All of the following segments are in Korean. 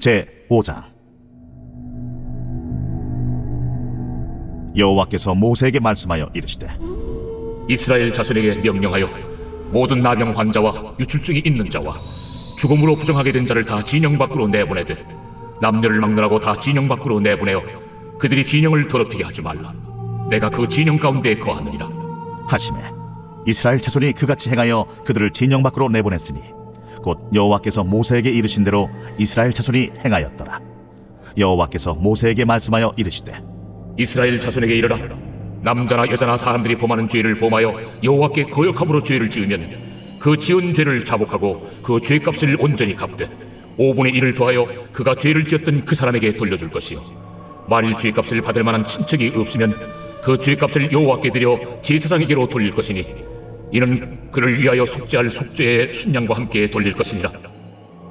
제5장. 여호와께서 모세에게 말씀하여 이르시되, 이스라엘 자손에게 명령하여 모든 나병 환자와 유출증이 있는 자와 죽음으로 부정하게 된 자를 다 진영 밖으로 내보내되 남녀를 막론하고 다 진영 밖으로 내보내어 그들이 진영을 더럽히게 하지 말라. 내가 그 진영 가운데에 거하느니라 하시매, 이스라엘 자손이 그같이 행하여 그들을 진영 밖으로 내보냈으니 곧 여호와께서 모세에게 이르신 대로 이스라엘 자손이 행하였더라. 여호와께서 모세에게 말씀하여 이르시되, 이스라엘 자손에게 이르라. 남자나 여자나 사람들이 범하는 죄를 범하여 여호와께 거역함으로 죄를 지으면 그 지은 죄를 자복하고 그 죄값을 온전히 갚되 5분의 1을 더하여 그가 죄를 지었던 그 사람에게 돌려줄 것이요, 만일 죄값을 받을 만한 친척이 없으면 그 죄값을 여호와께 드려 제사장에게로 돌릴 것이니 이는 그를 위하여 속죄할 속죄의 순양과 함께 돌릴 것이니라.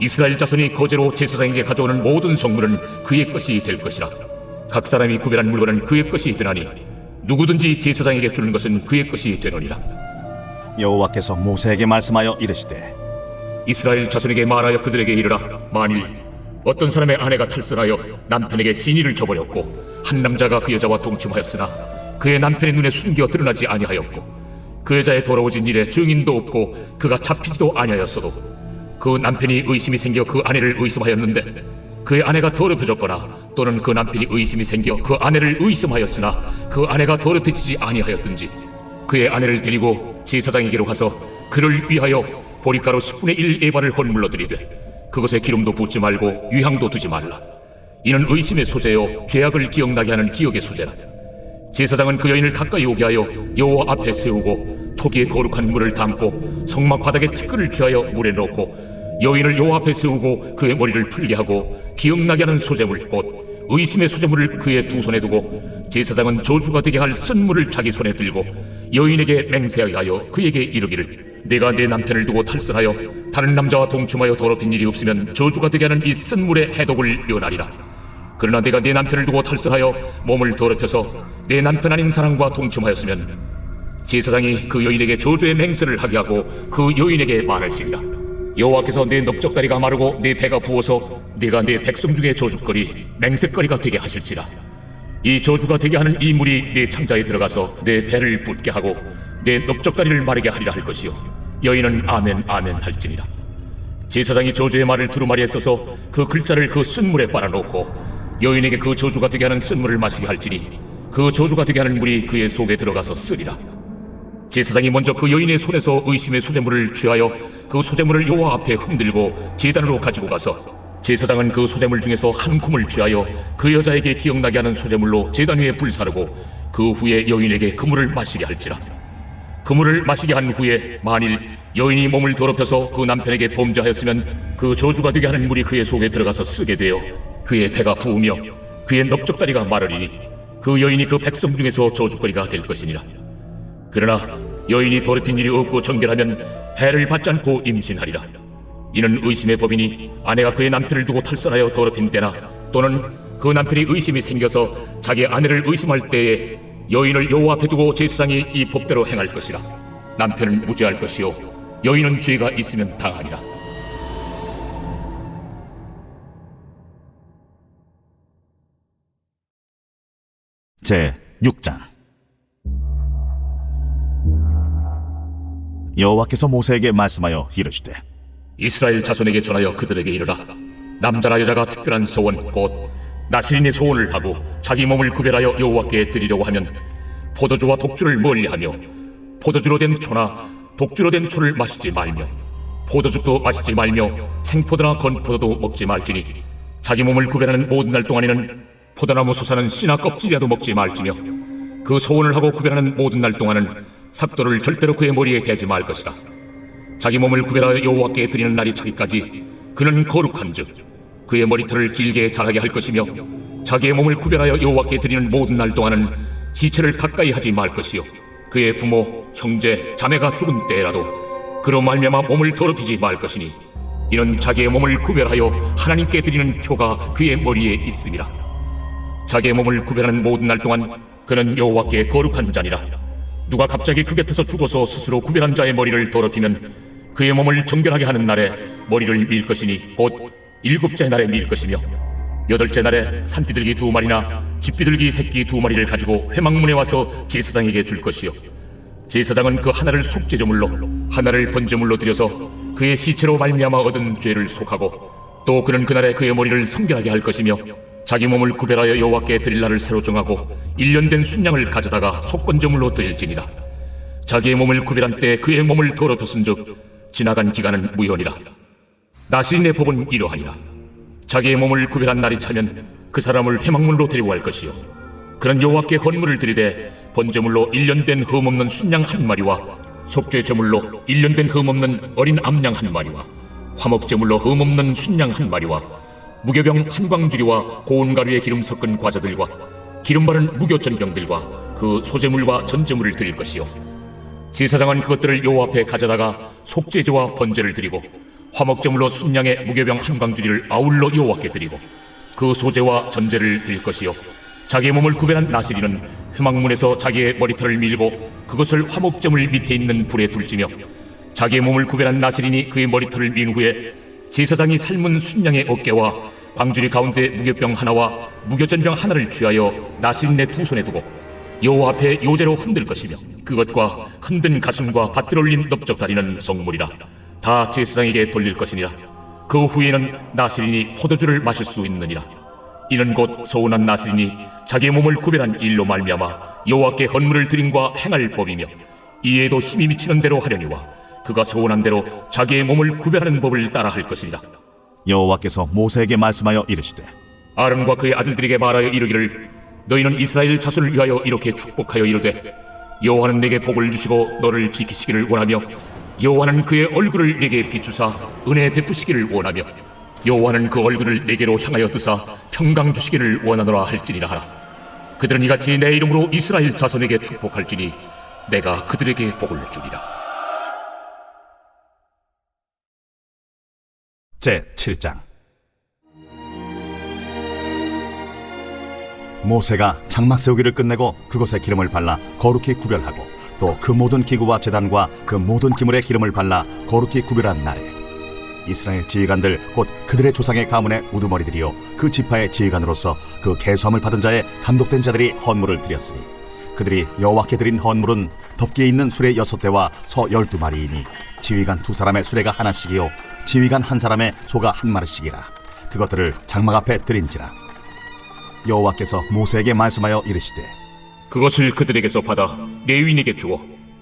이스라엘 자손이 거제로 제사장에게 가져오는 모든 성물은 그의 것이 될 것이라. 각 사람이 구별한 물건은 그의 것이 되나니 누구든지 제사장에게 주는 것은 그의 것이 되느니라. 여호와께서 모세에게 말씀하여 이르시되, 이스라엘 자손에게 말하여 그들에게 이르라. 만일 어떤 사람의 아내가 탈선하여 남편에게 시니를 저버렸고 한 남자가 그 여자와 동침하였으나 그의 남편의 눈에 숨겨 드러나지 아니하였고 그 여자의 더러워진 일에 증인도 없고 그가 잡히지도 아니하였어도 그 남편이 의심이 생겨 그 아내를 의심하였는데 그의 아내가 더럽혀졌거나 또는 그 남편이 의심이 생겨 그 아내를 의심하였으나 그 아내가 더럽혀지지 아니하였든지 그의 아내를 데리고 제사장에게로 가서 그를 위하여 보리가루 10분의 1 에바를 헌물로 드리되 그것에 기름도 붓지 말고 유향도 두지 말라. 이는 의심의 소재요 죄악을 기억나게 하는 기억의 소재라. 제사장은 그 여인을 가까이 오게 하여 여호와 앞에 세우고 토기에 거룩한 물을 담고 성막 바닥에 티끌을 취하여 물에 넣고 여인을 여호와 앞에 세우고 그의 머리를 풀게 하고 기억나게 하는 소재물 곧 의심의 소재물을 그의 두 손에 두고 제사장은 저주가 되게 할 쓴물을 자기 손에 들고 여인에게 맹세하여 그에게 이르기를, 내가 내 남편을 두고 탈선하여 다른 남자와 동침하여 더럽힌 일이 없으면 저주가 되게 하는 이 쓴물의 해독을 면하리라. 그러나 내가 내 남편을 두고 탈선하여 몸을 더럽혀서 내 남편 아닌 사람과 동침하였으면 제사장이 그 여인에게 저주의 맹세를 하게 하고 그 여인에게 말할지니라. 여호와께서 내 넓적다리가 마르고 내 배가 부어서 네가 내 백성 중에 저주거리 맹세거리가 되게 하실지라. 이 저주가 되게 하는 이 물이 내 창자에 들어가서 내 배를 붓게 하고 내 넓적다리를 마르게 하리라 할 것이요, 여인은 아멘 아멘 할지니라. 제사장이 저주의 말을 두루마리에 써서 그 글자를 그 쓴물에 빨아놓고 여인에게 그 저주가 되게 하는 쓴물을 마시게 할지니 그 저주가 되게 하는 물이 그의 속에 들어가서 쓰리라. 제사장이 먼저 그 여인의 손에서 의심의 소재물을 취하여 그 소재물을 여호와 앞에 흔들고 제단으로 가지고 가서 제사장은 그 소재물 중에서 한 쿰을 취하여 그 여자에게 기억나게 하는 소재물로 제단 위에 불사르고 그 후에 여인에게 그 물을 마시게 할지라. 그 물을 마시게 한 후에 만일 여인이 몸을 더럽혀서 그 남편에게 범죄하였으면 그 저주가 되게 하는 물이 그의 속에 들어가서 쓰게 되어 그의 배가 부으며 그의 넓적다리가 마르리니 그 여인이 그 백성 중에서 저주거리가 될 것이니라. 그러나 여인이 더럽힌 일이 없고 정결하면 해를 받지 않고 임신하리라. 이는 의심의 법이니 아내가 그의 남편을 두고 탈선하여 더럽힌 때나 또는 그 남편이 의심이 생겨서 자기 아내를 의심할 때에 여인을 여호와 앞에 두고 제사장이 이 법대로 행할 것이라. 남편은 무죄할 것이요 여인은 죄가 있으면 당하리라. 제6장. 여호와께서 모세에게 말씀하여 이르시되, 이스라엘 자손에게 전하여 그들에게 이르라. 남자나 여자가 특별한 소원 곧 나시린의 소원을 하고 자기 몸을 구별하여 여호와께 드리려고 하면 포도주와 독주를 멀리하며 포도주로 된 초나 독주로 된 초를 마시지 말며 포도죽도 마시지 말며 생포도나 건포도도 먹지 말지니 자기 몸을 구별하는 모든 날 동안에는 포도나무 솟아는 씨나 껍질이라도 먹지 말지며 그 소원을 하고 구별하는 모든 날 동안은 삭도를 절대로 그의 머리에 대지 말 것이다. 자기 몸을 구별하여 여호와께 드리는 날이 차기까지 그는 거룩한즉 그의 머리털을 길게 자라게 할 것이며 자기의 몸을 구별하여 여호와께 드리는 모든 날 동안은 지체를 가까이 하지 말 것이요 그의 부모, 형제, 자매가 죽은 때라도 그로 말미암아 몸을 더럽히지 말 것이니 이는 자기의 몸을 구별하여 하나님께 드리는 표가 그의 머리에 있음이라. 자기의 몸을 구별하는 모든 날 동안 그는 여호와께 거룩한 자니라. 누가 갑자기 그 곁에서 죽어서 스스로 구별한 자의 머리를 더럽히면 그의 몸을 정결하게 하는 날에 머리를 밀 것이니 곧 일곱째 날에 밀 것이며 여덟째 날에 산비둘기 2마리나 집비둘기 새끼 2마리를 가지고 회막문에 와서 제사장에게 줄 것이요 제사장은 그 하나를 속죄제물로 하나를 번제물로 드려서 그의 시체로 말미암아 얻은 죄를 속하고 또 그는 그날에 그의 머리를 성결하게 할 것이며 자기 몸을 구별하여 여호와께 드릴 날을 새로 정하고 1년 된 순양을 가져다가 속건제물로 드릴지니라. 자기의 몸을 구별한 때 그의 몸을 더럽혔은즉 지나간 기간은 무효니라. 나시린의 법은 이러하니라. 자기의 몸을 구별한 날이 차면 그 사람을 회막문으로 데리고 갈 것이요 그는 여호와께 헌물을 드리되 번제물로 1년 된 흠없는 순양 1마리와 속죄제물로 1년 된 흠없는 어린 암양 1마리와 화목제물로 흠없는 순양 1마리와 무교병 1광주리와 고운 가루에 기름 섞은 과자들과 기름 바른 무교전병들과 그 소제물과 전제물을 드릴 것이요 제사장은 그것들을 여호와 앞에 가져다가 속죄제와 번제를 드리고 화목제물로 순양의 무교병 1광주리를 아울러 여호와께 드리고 그 소제와 전제를 드릴 것이요 자기의 몸을 구별한 나시린은 회막문에서 자기의 머리털을 밀고 그것을 화목제물 밑에 있는 불에 둘지며 자기의 몸을 구별한 나시린이 그의 머리털을 민 후에 제사장이 삶은 순양의 어깨와 광주리 가운데 무교병 하나와 무교전병 하나를 취하여 나시린의 2손에 두고 여호와 앞에 요제로 흔들 것이며 그것과 흔든 가슴과 밭들 올린 넓적다리는 성물이라 다 제사장에게 돌릴 것이니라. 그 후에는 나시린이 포도주를 마실 수 있느니라. 이는 곧 서운한 나시린이 자기의 몸을 구별한 일로 말미암아 여호와께 헌물을 드림과 행할 법이며 이에도 힘이 미치는 대로 하려니와 그가 서운한 대로 자기의 몸을 구별하는 법을 따라 할 것이니라. 여호와께서 모세에게 말씀하여 이르시되 아론과 그의 아들들에게 말하여 이르기를 너희는 이스라엘 자손을 위하여 이렇게 축복하여 이르되 여호와는 내게 복을 주시고 너를 지키시기를 원하며 여호와는 그의 얼굴을 내게 비추사 은혜 베푸시기를 원하며 여호와는 그 얼굴을 내게로 향하여 드사 평강 주시기를 원하노라 할지니라 하라. 그들은 이같이 내 이름으로 이스라엘 자손에게 축복할지니 내가 그들에게 복을 주리라. 제7장 모세가 장막 세우기를 끝내고 그곳에 기름을 발라 거룩히 구별하고 또 그 모든 기구와 제단과 그 모든 기물에 기름을 발라 거룩히 구별한 날에 이스라엘 지휘관들 곧 그들의 조상의 가문의 우두머리들이요 그 지파의 지휘관으로서 그 계수함을 받은 자의 감독된 자들이 헌물을 드렸으니 그들이 여호와께 드린 헌물은 덮기에 있는 수레 6대와 서 12마리이니 지휘관 2사람의 수레가 하나씩이요 지휘관 1사람의 소가 1마리씩이라. 그것들을 장막 앞에 드린지라. 여호와께서 모세에게 말씀하여 이르시되 그것을 그들에게서 받아 레위인에게 주어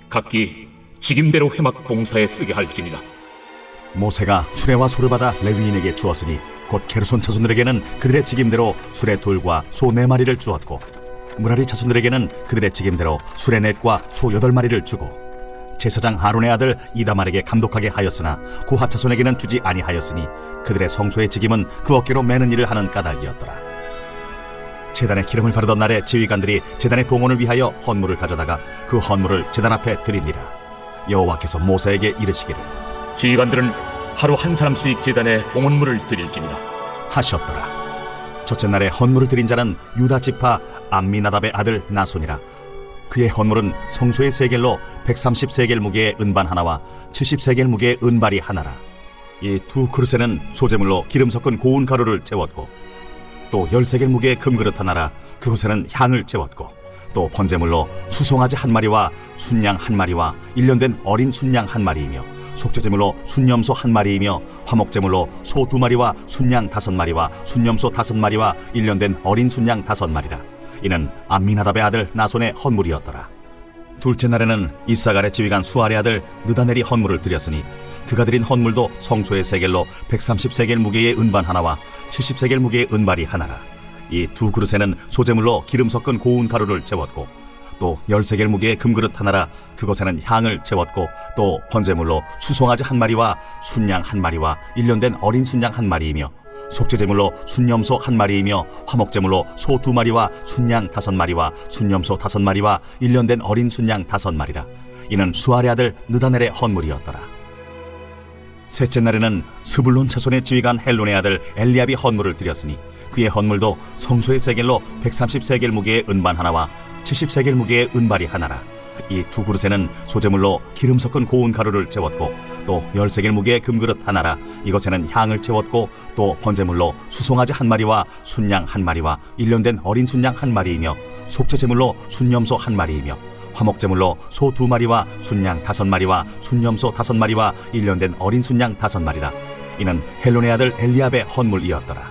각기 직임대로 회막 봉사에 쓰게 할지니라. 모세가 수레와 소를 받아 레위인에게 주었으니 곧 게르손 자손들에게는 그들의 직임대로 수레 둘과 소 4마리를 주었고 무라리 자손들에게는 그들의 직임대로 수레 넷과 소 8마리를 주고 제사장 아론의 아들 이다말에게 감독하게 하였으나 고핫 자손에게는 주지 아니하였으니 그들의 성소의 직임은 그 어깨로 매는 일을 하는 까닭이었더라. 제단에 기름을 바르던 날에 지휘관들이 제단의 봉헌을 위하여 헌물을 가져다가 그 헌물을 제단 앞에 드리니라. 여호와께서 모세에게 이르시기를 지휘관들은 하루 한 사람씩 제단에 봉헌물을 드릴지니라 하셨더라. 첫째 날에 헌물을 드린 자는 유다 지파 암미나답의 아들 나손이라. 그의 헌물은 성소의 세겔로 130세겔 무게의 은반 하나와 70세겔 무게의 은발이 하나라. 이 2 그릇에는 소제물로 기름 섞은 고운 가루를 채웠고 또 10세겔 무게의 금그릇 하나라. 그곳에는 향을 채웠고 또 번제물로 수송아지 1마리와 순양 1마리와 1년 된 어린 순양 1마리이며 속죄제물로 순염소 1마리이며 화목제물로 소 2마리와 순양 5마리와 순염소 5마리와 1년 된 어린 순양 5마리라. 이는 암미나답의 아들 나손의 헌물이었더라. 둘째 날에는 이사갈의 지휘관 수알의 아들 느다넬이 헌물을 드렸으니 그가 드린 헌물도 성소의 세겔로 130세겔 무게의 은반 하나와 70세겔 무게의 은발이 하나라. 이 2 그릇에는 소제물로 기름 섞은 고운 가루를 채웠고 또 10세겔 무게의 금그릇 하나라. 그것에는 향을 채웠고 또 번제물로 수송아지 1마리와 순양 1마리와 1년 된 어린 순양 1마리이며 속죄제물로 순염소 1마리이며 화목제물로 소 2마리와 순양 5마리와 순염소 5마리와 1년 된 어린 순양 5마리라. 이는 수알의 아들 느다넬의 헌물이었더라. 셋째 날에는 스불론 자손의 지휘관 헬론의 아들 엘리압이 헌물을 드렸으니 그의 헌물도 성소의 세겔로 130세겔 무게의 은반 하나와 70세겔 무게의 은발이 하나라. 이 두 그릇에는 소재물로 기름 섞은 고운 가루를 채웠고 또 13개 무게의 금그릇 하나라 이것에는 향을 채웠고 또 번제물로 수송아지 한 마리와 순양 한 마리와 일년된 어린 순양 한 마리이며 속죄제물로 순염소 한 마리이며 화목제물로 소 2마리와 순양 5마리와 순염소 5마리와 일년된 어린 순양 5마리라. 이는 헬론의 아들 엘리압의 헌물이었더라.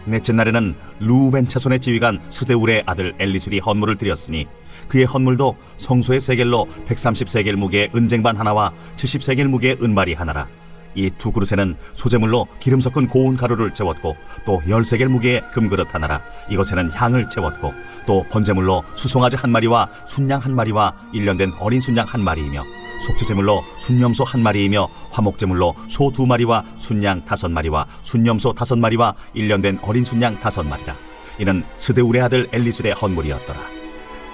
넷째 날에는 루벤 차손의 지휘관 스데울의 아들 엘리술이 헌물을 드렸으니 그의 헌물도 성소의 세겔로 130세겔 무게의 은쟁반 하나와 70세겔 무게의 은발이 하나라. 이 두 그릇에는 소재물로 기름 섞은 고운 가루를 채웠고 또 13개 무게의 금그릇 하나라 이것에는 향을 채웠고 또 번제물로 수송아지 한 마리와 순양 한 마리와 일년된 어린 순양 한 마리이며 속죄제물로 순염소 한 마리이며 화목제물로 소 2마리와 순양 5마리와 순염소 5마리와 일년된 어린 순양 5마리라. 이는 스데울의 아들 엘리술의 헌물이었더라.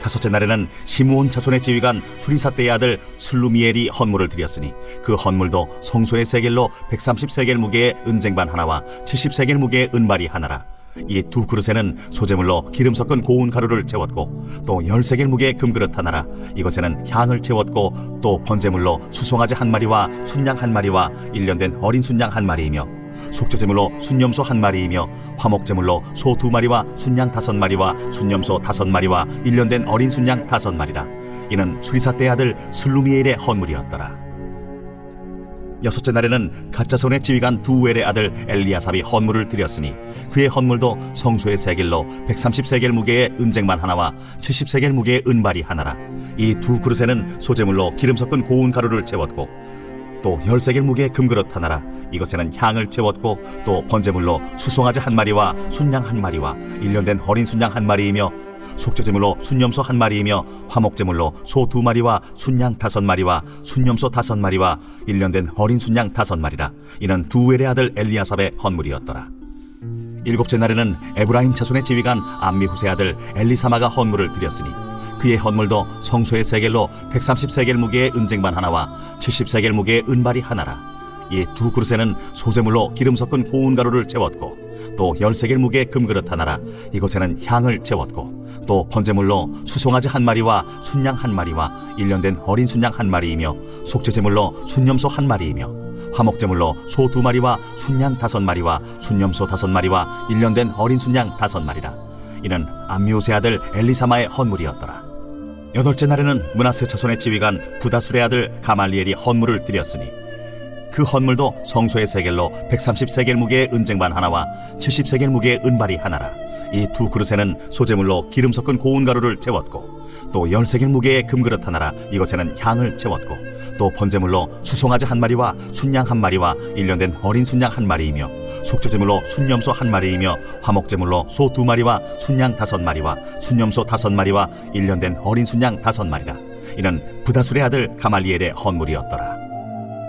다섯째 날에는 시므온 자손의 지휘관 수리사대의 아들 슬루미엘이 헌물을 드렸으니 그 헌물도 성소의 세겔로 130세겔 무게의 은쟁반 하나와 70세겔 무게의 은발이 하나라. 이 두 그릇에는 소재물로 기름 섞은 고운 가루를 채웠고 또 13개 무게의 금그릇 하나라 이것에는 향을 채웠고 또 번제물로 수송아지 한 마리와 순양 한 마리와 일년된 어린 순양 한 마리이며 속죄제물로 순염소 한 마리이며 화목제물로 소 2마리와 순양 5마리와 순염소 5마리와 일년된 어린 순양 5마리라. 이는 수리사대의 아들 슬루미엘의 헌물이었더라. 여섯째 날에는 갓자손의 지휘관 두엘의 아들 엘리아삽이 헌물을 드렸으니 그의 헌물도 성소의 세겔로 130세겔 무게의 은쟁반 하나와 70세겔 무게의 은발이 하나라. 이 두 그릇에는 소재물로 기름 섞은 고운 가루를 채웠고 또 13개 무게의 금그릇 하나라 이것에는 향을 채웠고 또 번제물로 수송아지 한 마리와 순양 한 마리와 일년된 어린 순양 한 마리이며 속죄제물로 순염소 한 마리이며 화목제물로 소 2마리와 순양 5마리와 순염소 5마리와 일년된 어린 순양 5마리라. 이는 두엘의 아들 엘리아삽의 헌물이었더라. 일곱째 날에는 에브라임 자손의 지휘관 암미후세 아들 엘리사마가 헌물을 드렸으니 그의 헌물도 성소의 세겔로 130세겔 무게의 은쟁반 하나와 70세겔 무게의 은발이 하나라. 이 두 그릇에는 소재물로 기름 섞은 고운 가루를 채웠고 또 13개 무게의 금그릇 하나라 이것에는 향을 채웠고 또 번제물로 수송아지 한 마리와 순양 한 마리와 일년된 어린 순양 한 마리이며 속죄제물로 순염소 한 마리이며 화목제물로 소 2마리와 순양 5마리와 순염소 5마리와 일년된 어린 순양 5마리라. 이는 암미우스의 아들 엘리사마의 헌물이었더라. 여덟째 날에는 므낫세 자손의 지휘관 부다술의 아들 가말리엘이 헌물을 드렸으니 그 헌물도 성소의 세겔로 130세겔 무게의 은쟁반 하나와 70세겔 무게의 은발이 하나라. 이 두 그릇에는 소재물로 기름 섞은 고운 가루를 채웠고 또 13개 무게의 금그릇 하나라 이것에는 향을 채웠고 또 번제물로 수송아지 한 마리와 순양 한 마리와 일년된 어린 순양 한 마리이며 속죄제물로 순염소 한 마리이며 화목제물로 소 2마리와 순양 5마리와 순염소 5마리와 일년된 어린 순양 5마리라. 이는 부다술의 아들 가말리엘의 헌물이었더라.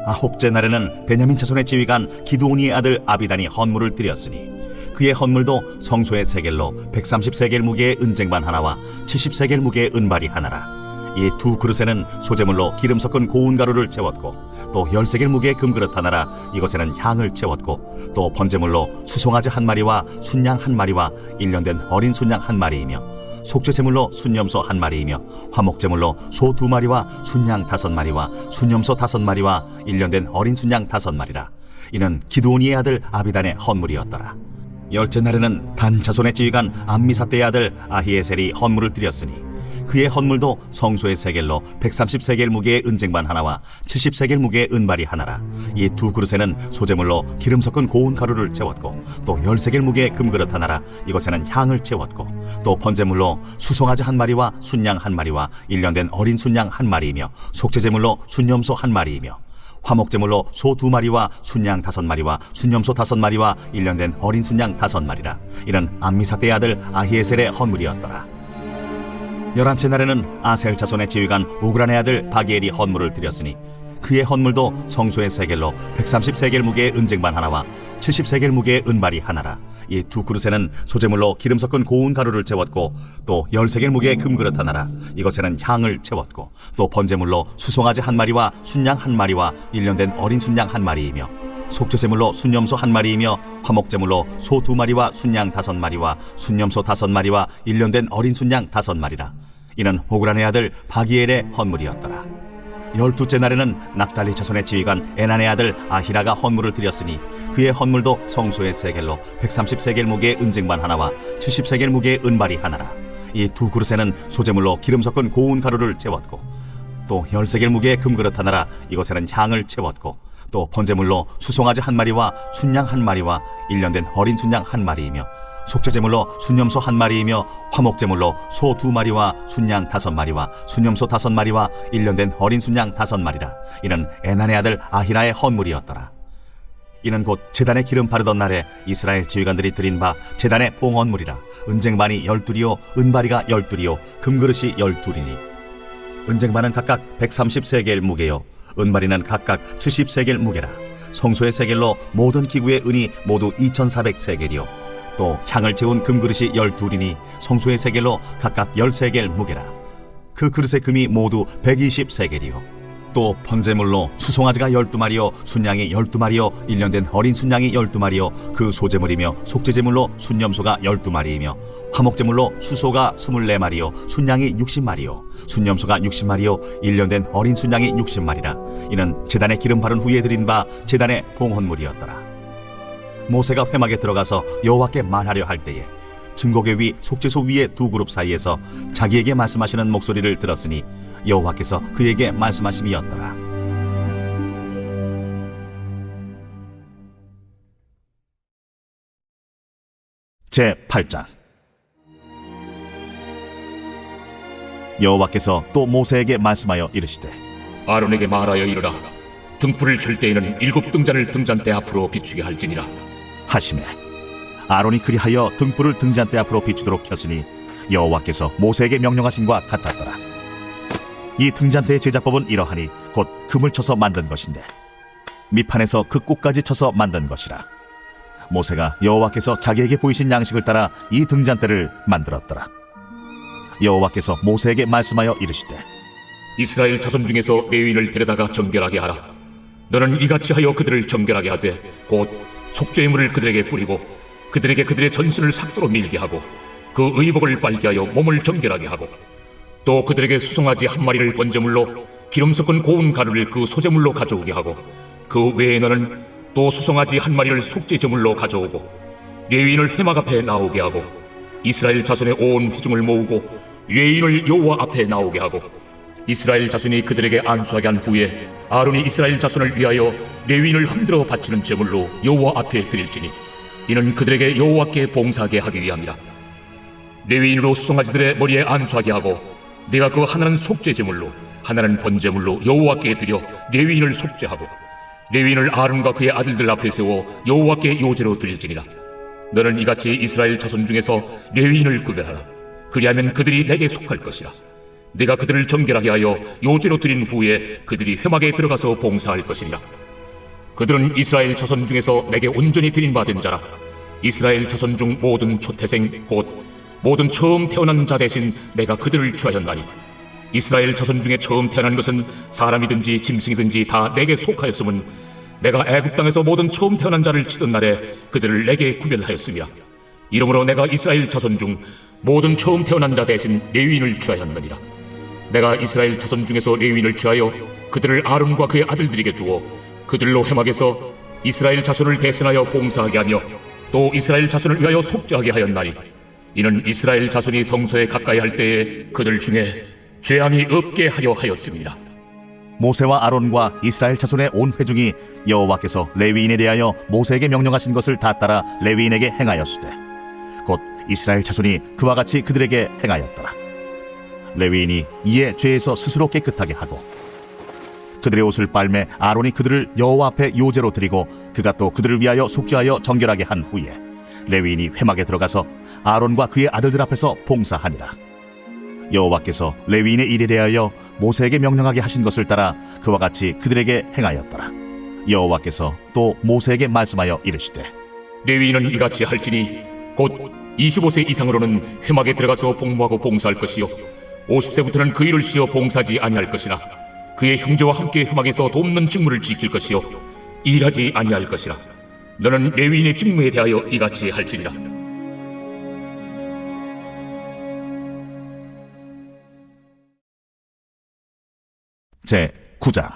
아홉째 날에는 베냐민 자손의 지휘관 기드오니의 아들 아비단이 헌물을 드렸으니 그의 헌물도 성소의 세겔로 130세겔 무게의 은쟁반 하나와 70세겔 무게의 은발이 하나라. 이 두 그릇에는 소재물로 기름 섞은 고운 가루를 채웠고 또 13개 무게의 금그릇 하나라 이것에는 향을 채웠고 또 번제물로 수송아지 한 마리와 순양 한 마리와 일년된 어린 순양 한 마리이며 속죄제물로 순염소 한 마리이며 화목제물로 소 2마리와 순양 5마리와 순염소 5마리와 일년된 어린 순양 5마리라. 이는 기드오니의 아들 아비단의 헌물이었더라. 열째 날에는 단 자손의 지휘관 암미사대의 아들 아히에셀이 헌물을 드렸으니 그의 헌물도 성소의 세겔로 130세겔 무게의 은쟁반 하나와 70세겔 무게의 은발이 하나라. 이 두 그릇에는 소재물로 기름 섞은 고운 가루를 채웠고 또 13개 무게의 금그릇 하나라 이것에는 향을 채웠고 또 번제물로 수송아지 한 마리와 순양 한 마리와 일년된 어린 순양 한 마리이며 속죄제물로 순염소 한 마리이며 화목제물로 소 2마리와 순양 5마리와 순염소 5마리와 일년된 어린 순양 5마리라. 이는 암미사대의 아들 아히에셀의 헌물이었더라. 11째 날에는 아셀 자손의 지휘관 오그란의 아들 바기엘이 헌물을 드렸으니 그의 헌물도 성소의 세겔로 130세겔 무게의 은쟁반 하나와 70세겔 무게의 은발이 하나라. 이 두 그릇에는 소재물로 기름 섞은 고운 가루를 채웠고 또 13개 무게의 금그릇 하나라 이것에는 향을 채웠고 또 번제물로 수송아지 한 마리와 순양 한 마리와 일년된 어린 순양 한 마리이며 속죄제물로 순염소 한 마리이며 화목제물로 소 2마리와 순양 5마리와 순염소 5마리와 일년된 어린 순양 5마리라. 이는 호그란의 아들 바기엘의 헌물이었더라. 12째 날에는 납달리 자손의 지휘관 에난의 아들 아히라가 헌물을 드렸으니 그의 헌물도 성소의 세겔로 130세겔 무게의 은쟁반 하나와 70세겔 무게의 은발이 하나라. 이 두 그릇에는 소재물로 기름 섞은 고운 가루를 채웠고 또 10세겔 무게의 금그릇 하나라. 이곳에는 향을 채웠고 또 번제물로 수송아지 한 마리와 순양 한 마리와 1년 된 어린 순양 한 마리이며 속죄제물로 순염소 한 마리이며 화목제물로 소 2마리와 순양 5마리와 순염소 5마리와 1년 된 어린 순양 5마리라. 이는 에난의 아들 아히라의 헌물이었더라. 이는 곧 제단에 기름 바르던 날에 이스라엘 지휘관들이 드린 바 제단의 봉헌물이라. 은쟁반이 12이요 은바리가 12이요 금그릇이 12이니 은쟁반은 각각 130세겔 무게요 은바리는 각각 70세겔 무게라. 성소의 세겔로 모든 기구의 은이 모두 2400세겔이요 또 향을 채운 금그릇이 12이니 성소의 세겔로 각각 10세겔 무게라. 그 그릇의 금이 모두 120세겔이요 또 번제물로 수송아지가 12마리요 순양이 12마리요 1년 된 어린 순양이 12마리요 그 소제물이며 속죄제물로 순염소가 12마리이며 화목제물로 수소가 24마리요 순양이 60마리요 순염소가 60마리요 1년 된 어린 순양이 60마리라. 이는 제단에 기름 바른 후에 드린 바 제단의 봉헌물이었더라. 모세가 회막에 들어가서 여호와께 말하려 할 때에 증거궤 위 속죄소 위의 두 그룹 사이에서 자기에게 말씀하시는 목소리를 들었으니 여호와께서 그에게 말씀하심이었더라. 제 8장. 여호와께서 또 모세에게 말씀하여 이르시되 아론에게 말하여 이르라. 등불을 켤 때에는 7 등잔을 등잔대 앞으로 비추게 할지니라 하시매 아론이 그리하여 등불을 등잔대 앞으로 비추도록 켰으니 여호와께서 모세에게 명령하심과 같았더라. 이 등잔대의 제작법은 이러하니 곧 금을 쳐서 만든 것인데 밑판에서 그 꼭까지 쳐서 만든 것이라. 모세가 여호와께서 자기에게 보이신 양식을 따라 이 등잔대를 만들었더라. 여호와께서 모세에게 말씀하여 이르시되 이스라엘 자손 중에서 레위인을 데려다가 정결하게 하라. 너는 이같이 하여 그들을 정결하게 하되 곧 속죄물을 그들에게 뿌리고 그들에게 그들의 전신을 삭도로 밀게 하고 그 의복을 빨게 하여 몸을 정결하게 하고 또 그들에게 수송아지 한 마리를 번제물로 기름 섞은 고운 가루를 그 소제물로 가져오게 하고 그 외에 너는 또 수송아지 한 마리를 속죄제물로 가져오고 레위인을 회막 앞에 나오게 하고 이스라엘 자손의 온 회중을 모으고 레위인을 여호와 앞에 나오게 하고 이스라엘 자손이 그들에게 안수하게 한 후에 아론이 이스라엘 자손을 위하여 레위인을 흔들어 바치는 제물로 여호와 앞에 드릴지니 이는 그들에게 여호와께 봉사하게 하기 위함이라. 레위인으로 수송아지들의 머리에 안수하게 하고 내가 그 하나는 속죄제물로 하나는 번제물로 여호와께 드려 레위인을 속죄하고 레위인을 아론과 그의 아들들 앞에 세워 여호와께 요제로 드릴지니라. 너는 이같이 이스라엘 자손 중에서 레위인을 구별하라. 그리하면 그들이 내게 속할 것이라. 내가 그들을 정결하게 하여 요제로 드린 후에 그들이 회막에 들어가서 봉사할 것이니라. 그들은 이스라엘 자손 중에서 내게 온전히 드린 바 된 자라. 이스라엘 자손 중 모든 초태생 곧 모든 처음 태어난 자 대신 내가 그들을 취하였나니 이스라엘 자손 중에 처음 태어난 것은 사람이든지 짐승이든지 다 내게 속하였음은 내가 애굽 땅에서 모든 처음 태어난 자를 치던 날에 그들을 내게 구별하였으며 이러므로 내가 이스라엘 자손 중 모든 처음 태어난 자 대신 레위인을 취하였느니라. 내가 이스라엘 자손 중에서 레위인을 취하여 그들을 아론과 그의 아들들에게 주어 그들로 회막에서 이스라엘 자손을 대신하여 봉사하게 하며 또 이스라엘 자손을 위하여 속죄하게 하였나니 이는 이스라엘 자손이 성소에 가까이 할 때에 그들 중에 죄함이 없게 하려 하였습니다. 모세와 아론과 이스라엘 자손의 온 회중이 여호와께서 레위인에 대하여 모세에게 명령하신 것을 다 따라 레위인에게 행하였으되 곧 이스라엘 자손이 그와 같이 그들에게 행하였더라. 레위인이 이에 죄에서 스스로 깨끗하게 하고 그들의 옷을 빨매 아론이 그들을 여호와 앞에 요제로 드리고 그가 또 그들을 위하여 속죄하여 정결하게 한 후에 레위인이 회막에 들어가서 아론과 그의 아들들 앞에서 봉사하니라. 여호와께서 레위인의 일에 대하여 모세에게 명령하게 하신 것을 따라 그와 같이 그들에게 행하였더라. 여호와께서 또 모세에게 말씀하여 이르시되 레위인은 이같이 할지니 곧 25세 이상으로는 회막에 들어가서 복무하고 봉사할 것이요 50세부터는 그 일을 쉬어 봉사하지 아니할 것이나 그의 형제와 함께 회막에서 돕는 직무를 지킬 것이요 일하지 아니할 것이라. 너는 레위인의 직무에 대하여 이같이 할지니라. 제 9장.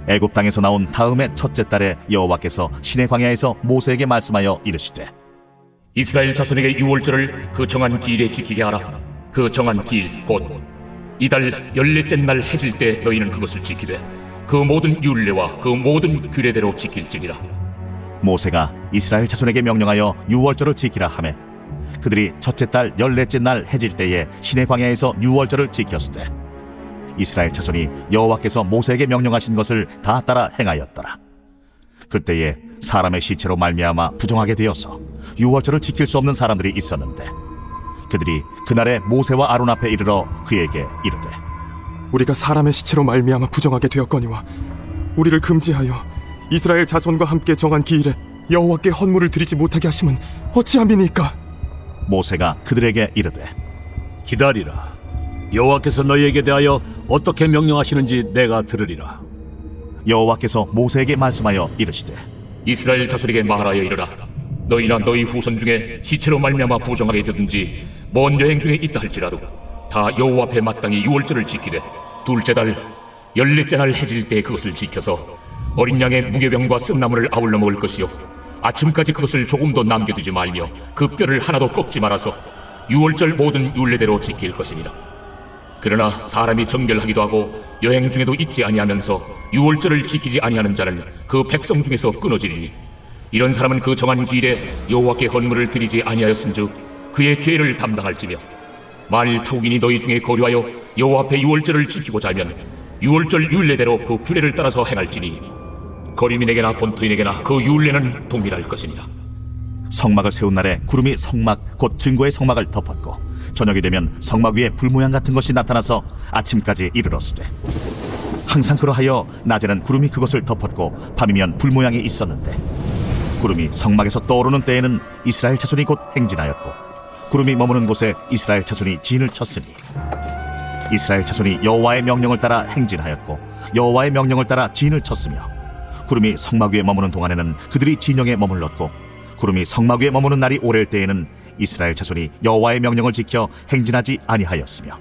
애굽 땅에서 나온 다음의 첫째 달에 여호와께서 시내 광야에서 모세에게 말씀하여 이르시되, 이스라엘 자손에게 유월절을 그 정한 기일에 지키게 하라. 그 정한 기일 곧 이달 14째 날 해질 때 너희는 그것을 지키되 그 모든 율례와 그 모든 규례대로 지킬지니라. 모세가 이스라엘 자손에게 명령하여 유월절을 지키라 하매 그들이 첫째 달 14째 날 해질 때에 시내 광야에서 유월절을 지켰으되 이스라엘 자손이 여호와께서 모세에게 명령하신 것을 다 따라 행하였더라. 그때에 사람의 시체로 말미암아 부정하게 되어서 유월절을 지킬 수 없는 사람들이 있었는데 그들이 그날에 모세와 아론 앞에 이르러 그에게 이르되, 우리가 사람의 시체로 말미암아 부정하게 되었거니와 우리를 금지하여 이스라엘 자손과 함께 정한 기일에 여호와께 헌물을 드리지 못하게 하심은 어찌함이니까? 모세가 그들에게 이르되, 기다리라. 여호와께서 너희에게 대하여 어떻게 명령하시는지 내가 들으리라. 여호와께서 모세에게 말씀하여 이르시되, 이스라엘 자손에게 말하여 이르라. 너희나 너희 후손 중에 시체로 말미암아 부정하게 되든지 먼 여행 중에 있다 할지라도 다 여호와 앞에 마땅히 유월절을 지키되 둘째 달 14째 날 해질 때 그것을 지켜서 어린 양의 무교병과 쓴나물을 아울러 먹을 것이요 아침까지 그것을 조금도 남겨두지 말며 그 뼈를 하나도 꺾지 말아서 유월절 모든 율례대로 지킬 것이니라. 그러나 사람이 정결하기도 하고 여행 중에도 잊지 아니하면서 유월절을 지키지 아니하는 자는 그 백성 중에서 끊어지리니 이런 사람은 그 정한 기일에 여호와께 헌물을 드리지 아니하였은즉 그의 죄를 담당할지며 만일 타국인이 너희 중에 거류하여 여호와 앞에 유월절을 지키고자 하면 유월절 율례대로 그 규례를 따라서 행할지니 거류민에게나 본토인에게나 그 율례는 동일할 것이니라. 성막을 세운 날에 구름이 성막 곧 증거의 성막을 덮었고 저녁이 되면 성막 위에 불모양 같은 것이 나타나서 아침까지 이르렀으되 항상 그러하여 낮에는 구름이 그것을 덮었고 밤이면 불모양이 있었는데 구름이 성막에서 떠오르는 때에는 이스라엘 자손이 곧 행진하였고 구름이 머무는 곳에 이스라엘 자손이 진을 쳤으니 이스라엘 자손이 여호와의 명령을 따라 행진하였고 여호와의 명령을 따라 진을 쳤으며 구름이 성막 위에 머무는 동안에는 그들이 진영에 머물렀고 구름이 성막 위에 머무는 날이 오랠 때에는 이스라엘 자손이 여호와의 명령을 지켜 행진하지 아니하였으며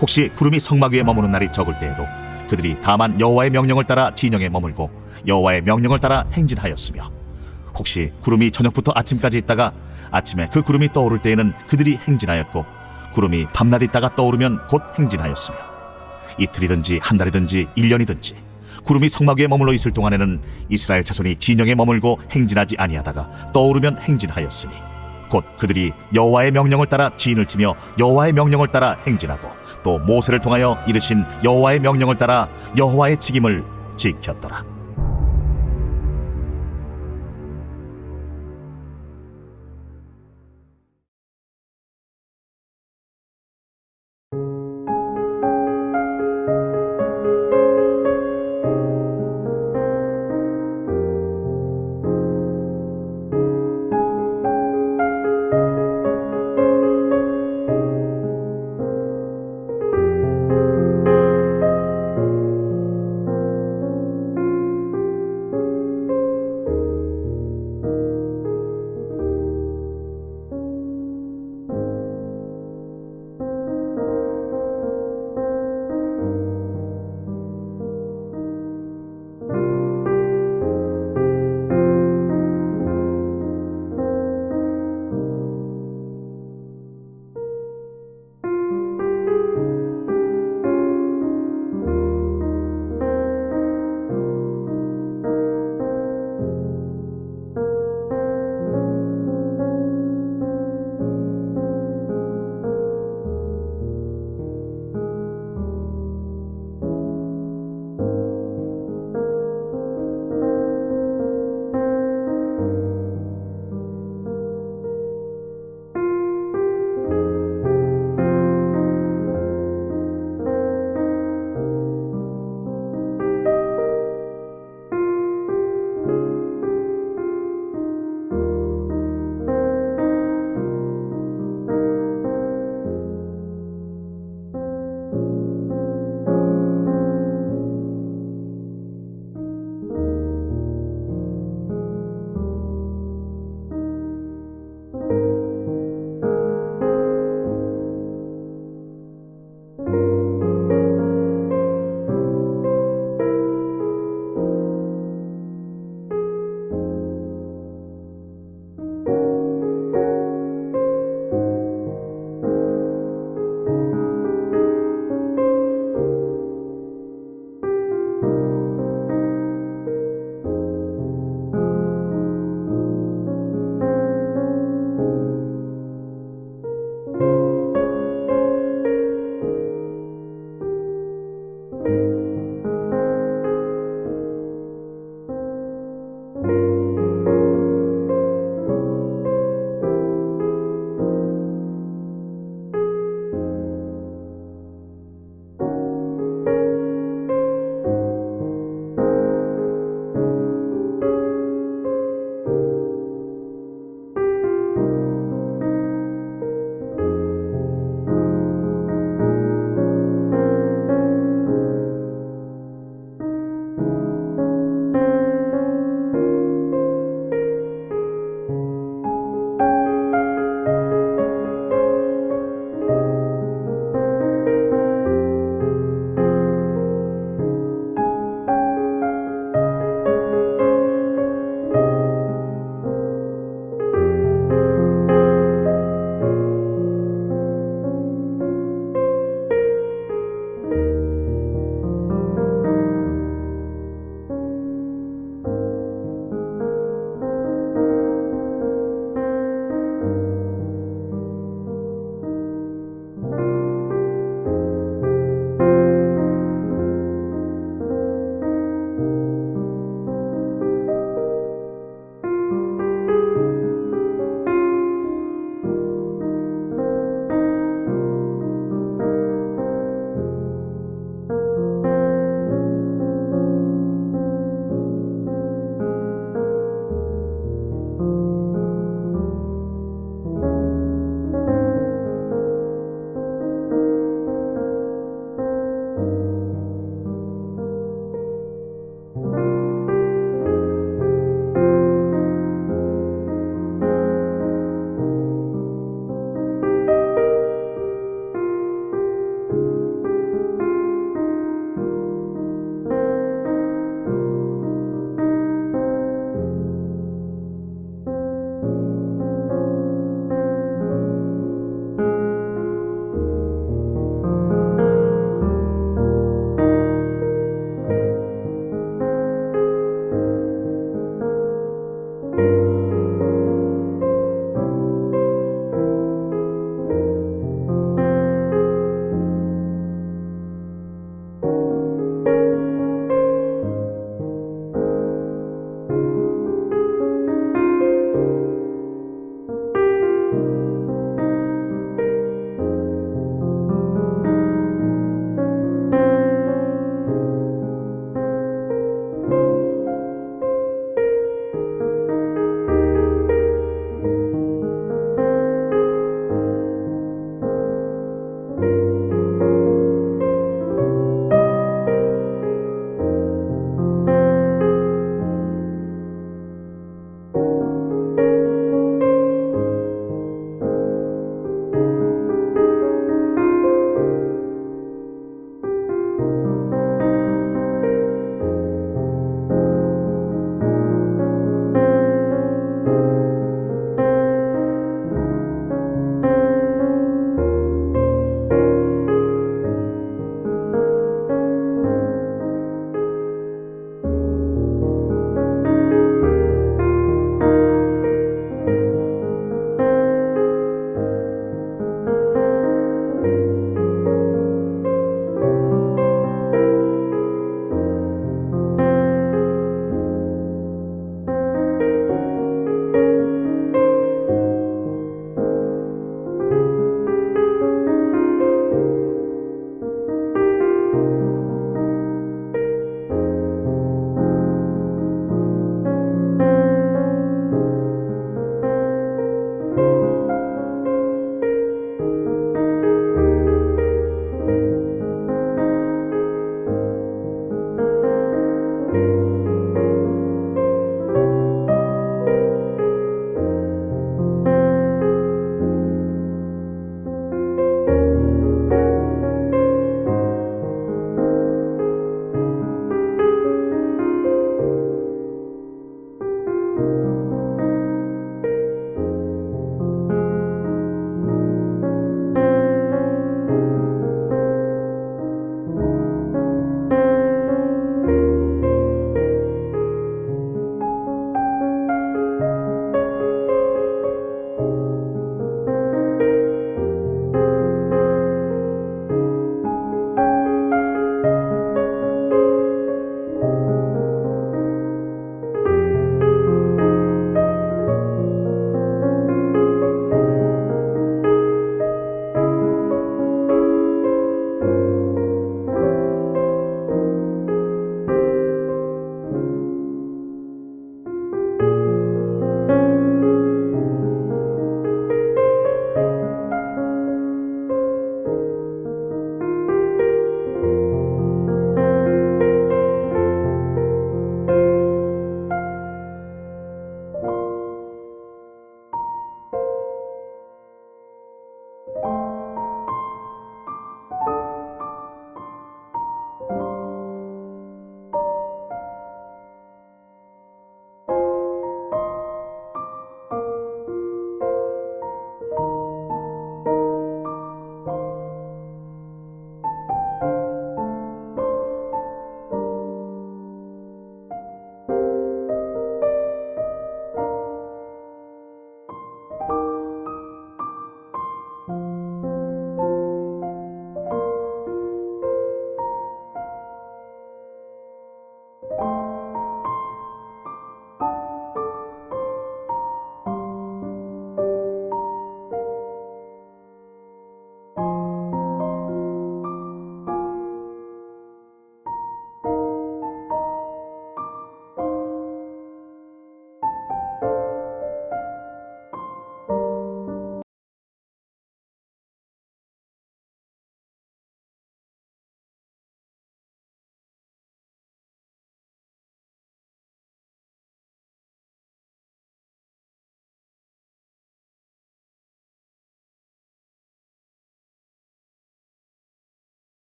혹시 구름이 성막 위에 머무는 날이 적을 때에도 그들이 다만 여호와의 명령을 따라 진영에 머물고 여호와의 명령을 따라 행진하였으며 혹시 구름이 저녁부터 아침까지 있다가 아침에 그 구름이 떠오를 때에는 그들이 행진하였고 구름이 밤낮 있다가 떠오르면 곧 행진하였으며 이틀이든지 한 달이든지 1년이든지 구름이 성막 위에 머물러 있을 동안에는 이스라엘 자손이 진영에 머물고 행진하지 아니하다가 떠오르면 행진하였으니 곧 그들이 여호와의 명령을 따라 진을 치며 여호와의 명령을 따라 행진하고 또 모세를 통하여 이르신 여호와의 명령을 따라 여호와의 직임을 지켰더라.